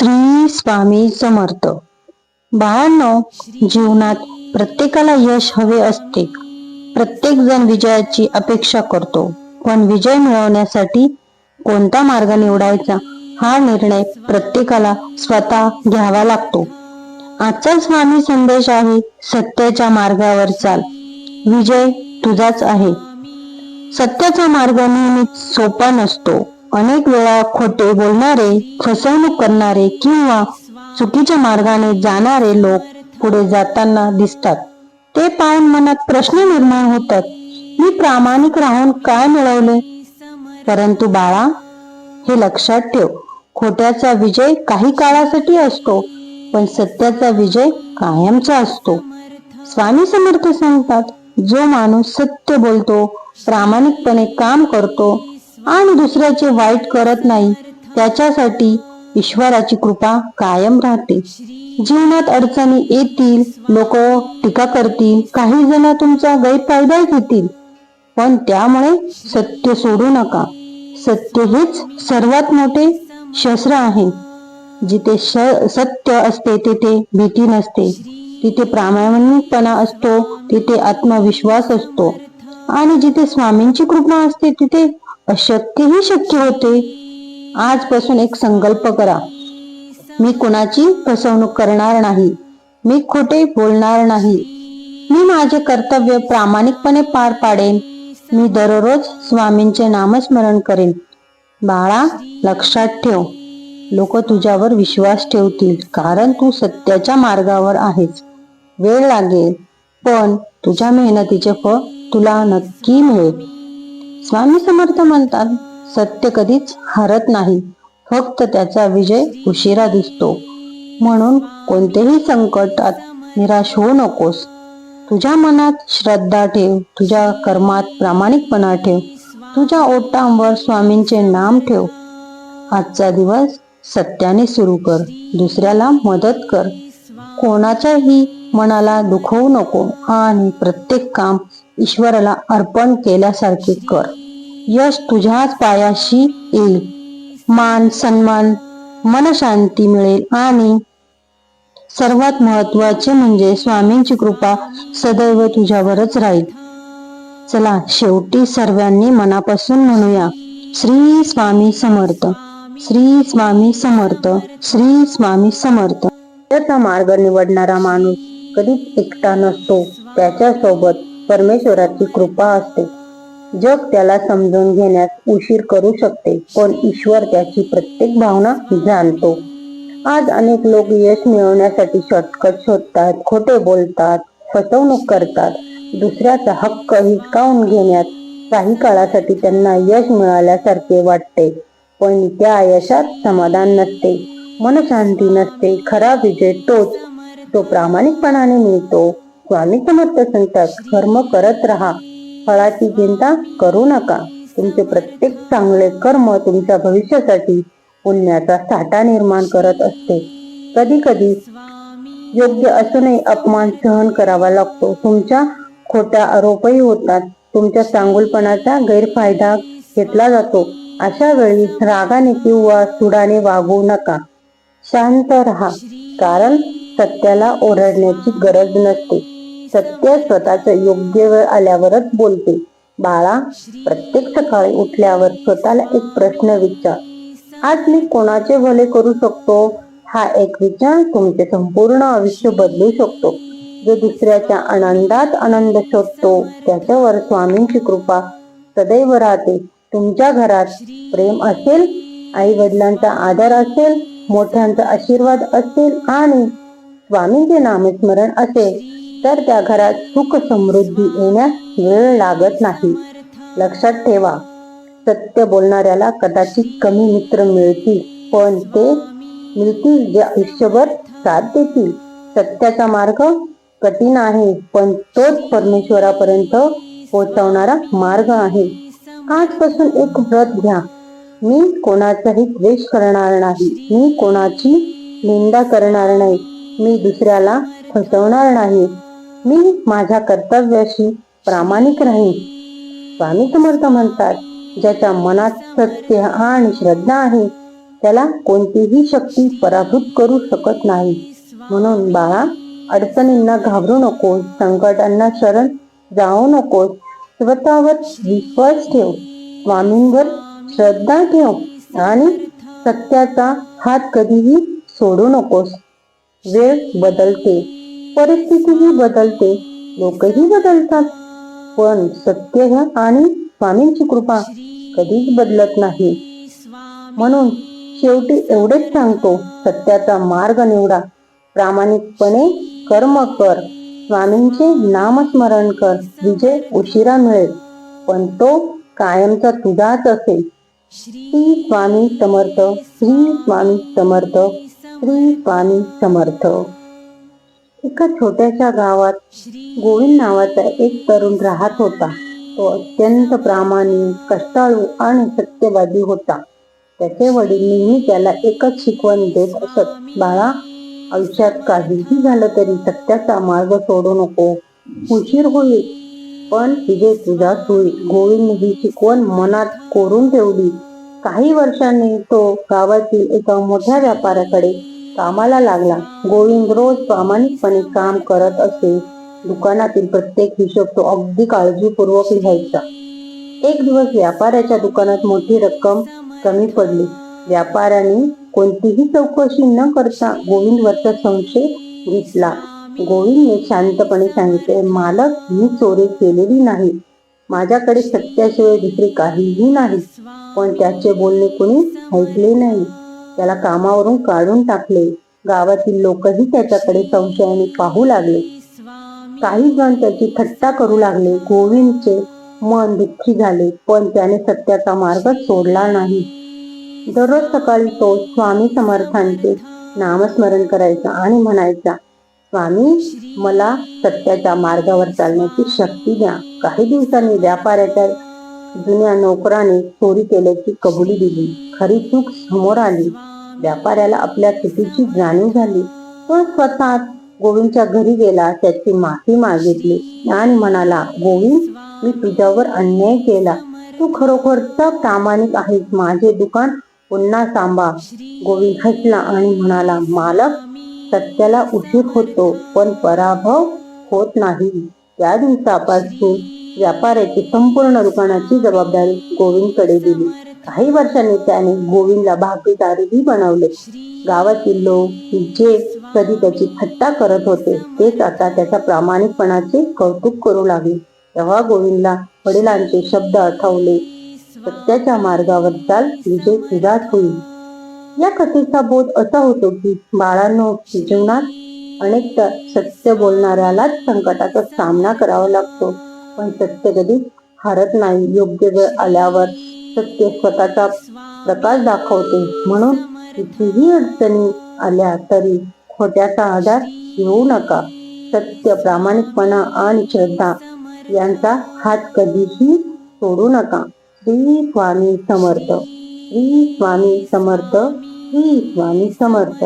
श्री स्वामी समर्थ. बाळांनो, जीवनात प्रत्येकाला यश हवे असते. प्रत्येक जण विजयाची अपेक्षा करतो, पण विजय मिळवण्यासाठी कोणता मार्ग निवडायचा हा निर्णय प्रत्येकाला स्वतः घ्यावा लागतो. आजचा स्वामी संदेश आहे, सत्याच्या मार्गावर चाल, विजय तुझाच आहे. सत्याचा मार्ग नेहमीच सोपा नसतो. अनेक वेळा खोटे बोलणारे, फसवणूक करणारे किंवा चुकीच्या मार्गाने जाणारे लोक पुढे जाताना दिसतात. ते पाहून मनात प्रश्न निर्माण होतात, मी प्रामाणिक राहून काय मिळवले? परंतु बाळा, हे लक्षात ठेव, खोट्याचा विजय काही काळासाठी असतो, पण सत्याचा विजय कायमचा असतो. स्वामी समर्थ सांगतात, जो माणूस सत्य बोलतो, प्रामाणिकपणे काम करतो आणि दुसऱ्याचे वाईट करत नाही, त्याच्यासाठी ईश्वराची कृपा कायम राहते. जीवनात अडचणी येतील, लोक टीका करतील, काही जण तुमचा गैरफायदा घेतील, पण त्यामुळे सत्य सोडू नका. सत्य हेच सर्वात मोठे शस्त्र आहे. जिथे सत्य असते तिथे भीती नसते, तिथे प्रामाणिकपणा असतो, तिथे आत्मविश्वास असतो, आणि जिथे स्वामींची कृपा असते तिथे अशक्यही शक्य होते. आजपासून एक संकल्प करा, मी कुणाची फसवणूक करणार नाही, मी खोटे बोलणार नाही, मी माझे कर्तव्य प्रामाणिकपणे पार पाडेन, मी दररोज स्वामींचे नामस्मरण करेन. बाळा, लक्षात ठेव, लोक तुझ्यावर विश्वास ठेवतील, कारण तू सत्याच्या मार्गावर आहेस. वेळ लागेल, पण तुझ्या मेहनतीचे फळ तुला नक्की मिळेल. स्वामी समर्थ म्हणतात, सत्य कधीच हरत नाही, फक्त त्याचा विजय उशिरा दिसतो. म्हणून कोणतेही संकटात निराश होऊ नकोस. तुझ्या मनात श्रद्धा ठेव, तुझ्या कर्मात प्रामाणिकपणा ठेव, तुझ्या ओठांवर स्वामींचे नाम ठेव. आजचा दिवस सत्याने सुरू कर, दुसऱ्याला मदत कर, कोणाच्याही मनाला दुखवू नको आणि प्रत्येक काम ईश्वराला अर्पण केल्यासारखे कर. यश तुझ्याच पायाशी येईल, मान सन्मान, मनशांती मिळेल आणि सर्वात महत्वाचे म्हणजे स्वामींची कृपा सदैव तुझ्यावरच राहील. चला, शेवटी सर्वांनी मनापासून म्हणूया, श्री स्वामी समर्थ, श्री स्वामी समर्थ, श्री स्वामी समर्थ. त्याचा मार्ग निवडणारा माणूस कधीच एकटा नसतो, त्याच्यासोबत परमेश्वराची कृपा असते. जग त्याला समजून घेण्यास उशीर करू शकते, पण ईश्वर त्याची प्रत्येक भावना जाणतो. आज अनेक लोक यश मिळवण्यासाठी शॉर्टकट शोधतात, खोटे बोलतात, फसवणूक करतात. दुसऱ्याचा हक्क हिसकावून घेण्यात काही काळासाठी त्यांना यश मिळाल्यासारखे वाटते, पण त्या यशात समाधान नसते, मनशांती नसते. खरा विजय तोच तो प्रामाणिकपणाने मिळतो. स्वामी समर्थ सांगतात, कर्म करत राहा, फळाची चिंता करू नका. तुमचे प्रत्येक चांगले कर्म तुमच्या भविष्यासाठी पुण्याचा साठा निर्माण करत असते. कधी कधी योग्य असूनही अपमान सहन करावा लागतो, तुमच्या खोट्या आरोपही होतात, तुमच्या चांगुलपणाचा गैरफायदा घेतला जातो. अशा वेळी रागाने किंवा सुडाने वागू नका, शांत राहा, कारण सत्याला ओरडण्याची गरज नसते. सत्य स्वतःच योग्य वेळ आल्यावरच बोलते. बाळा, प्रत्येक सकाळी उठल्यावर स्वतःला एक प्रश्न विचार, आज मी कोणाचे भले करू शकतो? हा एक विचार तुमचे संपूर्ण आयुष्य बदलू शकतो. जो दुसऱ्याच्या आनंदात आनंद शोधतो, त्याच्यावर स्वामींची कृपा सदैव राहते. तुमच्या घरात प्रेम असेल, आई वडिलांचा आदर असेल, मोठ्यांचा आशीर्वाद असेल आणि स्वामींचे नामस्मरण असेल, तर त्या घरात सुख समृद्धी येण्यास वेळ लागत नाही. लक्षात ठेवा, सत्य बोलणाऱ्याला कदाचित कमी मित्र मिळतील, पण ते मिळतील जे आयुष्यभर साथ देतील. सत्याचा मार्ग कठीण आहे, पण तोच परमेश्वरापर्यंत पोहोचवणारा मार्ग आहे. आजपासून एक व्रत घ्या, मी कोणाचाही द्वेष करणार नाही, मी कोणाची निंदा करणार नाही, मी दुसऱ्याला फसवणार नाही, मी माझ्या कर्तव्याशी प्रामाणिक राहीन. स्वामी समर्थ म्हणतात, ज्याच्या मनात सत्य आणि श्रद्धा आहे त्याला कोणतीही शक्ती पराभूत करू शकत नाही. म्हणून बाळा, अडचणींना घाबरू नकोस, संकटांना शरण जाऊ नकोस. स्वतःवर विश्वास ठेव, स्वामींवर श्रद्धा ठेव आणि सत्याचा हात कधीही सोडू नकोस. वेळ बदलते, परिस्थितीही बदलते, लोकही बदलतात, पण सत्य आणि स्वामींची कृपा कधीच बदलत नाही. म्हणून शेवटी एवढेच सांगतो, सत्याचा मार्ग निवडा, प्रामाणिकपणे कर्म कर, स्वामींचे नामस्मरण कर. विजय उशिरा मिळेल, पण तो कायमचा तुझाच असेल. श्री स्वामी समर्थ, श्री स्वामी समर्थ, श्री स्वामी समर्थ. एका छोट्याशा गावात गोविंद नावाचा एक तरुण राहत होता. तो अत्यंत प्रामाणिक, कष्टाळू आणि सत्यवादी होता. त्याचे वडील नेहमी त्याला एकच शिकवण देत असत, बाळा, आयुष्यात काहीही झालं तरी सत्याचा मार्ग सोडू नको. उशीर होईल, पण विजय तुझाच होईल. गोविंद ही शिकवण मनात कोरून ठेवली. काही वर्षांनी तो गावातील एका मोठ्या व्यापाऱ्याकडे कामाला लागला. गोविंद रोज प्रामाणिकपणे काम करत असे. दुकानातील प्रत्येक हिशोब तो अगदी काळजीपूर्वक लिहायचा. एक दिवस व्यापाऱ्याच्या दुकानात मोठी रक्कम कमी पडली. व्यापाऱ्याने कोणतीही चौकशी न करता गोविंदवरचा संशय घेतला. गोविंदने शांतपणे सांगितले, मालक, मी चोरी केलेली नाही. माझ्याकडे सत्याशिवाय दुसरे काहीही नाही. पण त्याचे बोलणे कोणी ऐकले नाही. त्याला कामावरून काढून टाकले. गावातील लोकही त्याच्याकडे संशयाने पाहू लागले. काही जण त्याची थट्टा करू लागले. गोविंदचे मन दुःखी झाले, पण त्याने सत्याचा मार्ग सोडला नाही. दररोज सकाळी तो स्वामी समर्थांचे नामस्मरण करायचा आणि म्हणायचा, स्वामी, मला सत्याच्या मार्गावर चालण्याची शक्ती द्या. काही दिवसांनी व्यापाऱ्याच्या जुन्या नोकराने चोरी केल्याची कबुली दिली. खरी चूक समोर आली. व्यापाऱ्याला आपल्या चुकीची जाणीव झाली. तो स्वतः गोविंदच्या घरी गेला, त्याची माफी मागितली आणि म्हणाला, गोविंद, मी तुझ्यावर अन्याय केला. तू खरोखरचा प्रामाणिक आहेस. माझे दुकान पुन्हा सांभाळ. गोविंद हसला आणि म्हणाला, मालक, सत्याला उशीर होतो, पण पराभव होत नाही. त्या दिवसापासून व्यापाऱ्याची संपूर्ण दुकानाची जबाबदारी गोविंदकडे दिली. काही वर्षांनी त्याने गोविंदला भागीदारही बनवले. गावातील लोक जे कधी त्याची थट्टा करत होते, तेच आता त्याच्या प्रामाणिकपणाचे कौतुक करू लागले. तेव्हा गोविंदला वडिलांचे शब्द आठवले, सत्याच्या मार्गावर चाल, विजय तुझाच होईल. या कथेचा बोध असा होतो की बाळांनो, जीवनात अनेकदा सत्य बोलणाऱ्यालाच संकटाचा सामना करावा लागतो, पण सत्य कधी हरत नाही. योग्य वेळ आल्यावर सत्य स्वतःचा प्रकाश दाखवते. म्हणून कितीही अडचणी आल्या तरी खोट्याचा आधार घेऊ नका. सत्य, प्रामाणिकपणा आणि श्रद्धा यांचा हात कधीही सोडू नका. श्री स्वामी समर्थ, श्री स्वामी समर्थ, श्री स्वामी समर्थ.